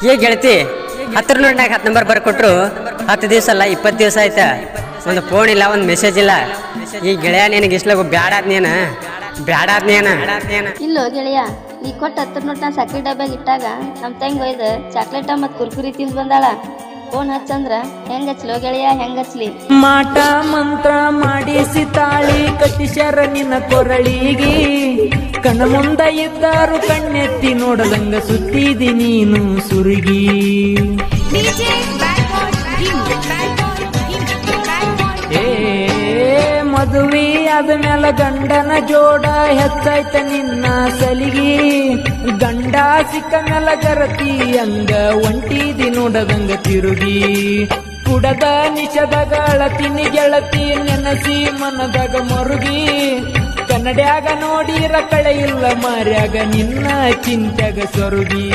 ಏ ಗೆಳತಿ ಹತ್ರ ನೋಡ್ನಾಗ 10 ನಂಬರ್ ಬರ್ಕೊಟ್ರು 10 ದಿವಸ ಅಲ್ಲ 20 ದಿವಸ ಆಯ್ತಾ ಒಂದು ಫೋನ್ ಇಲ್ಲ ಒಂದು ಮೆಸೇಜ್ ಇಲ್ಲ. ಈ ಗೆಳೆಯ ನಿನಗೆ ಇಸ್ಲಾಗ ಬ್ಯಾಡಾದ್ನೇನ ಇಲ್ಲೋ ಗೆಳೆಯ ನೀ ಕೊಟ್ಟ 10 ನೋಟ್ನ ಸಕ್ರಿ ಡಬ್ಯಾಗ ಇಟ್ಟಾಗ ನಮ್ಮ ತಂಗಿ ಒಯ್ದು ಚಾಕ್ಲೇಟ ಮತ್ತು ಕುರ್ಕುರಿ ತಿಂದು ಬಂದಾಳ. ಫೋನ್ ಹಚ್ಚಂದ್ರ ಹೆಂಗ್ ಹಚ್ಲೋ ಗೆಳೆಯ ಹೆಂಗ್ ಹಚ್ಲಿ? ಮಾಟ ಮಂತ್ರ ಮಾಡಿಸಿ ತಾಳಿ ಕಟ್ಟಿಸ್ಯಾರ ನಿನ್ನ ಕೊರಳಿಗಿ, ಕಣ್ಣ ಮುಂದ ಇದ್ದಾರು ಕಣ್ಣೆತ್ತಿ ನೋಡದಂಗ ಸುತ್ತಿದಿ ನೀನು ಸುರುಗಿ. ಏ ಮದುವೆ ಆದ್ಮೇಲೆ ಗಂಡನ ಜೋಡ ಹೆಚ್ಚಾಯ್ತ ನಿನ್ನ ಸಲಿಗಿ, ಗಂಡ ಸಿಕ್ಕ ಮೇಲೆ ಗರತಿ ಅಂಗ ಒಂಟಿದಿ ನೋಡದಂಗ ತಿರುಗಿ. ಕುಡದ ನಿಷದಾಗ ಅಳತಿನಿ ಗೆಳತಿ ನೆನಸಿ ಮನದಾಗ ಮರುಗಿ, ಕನ್ನಡ್ಯಾಗ ನೋಡಿರ ಕಳೆ ಇಲ್ಲ ಮಾರ್ಯಾಗ ನಿನ್ನ ಚಿಂತ್ಯಾಗ ಸೊರುಗಿ.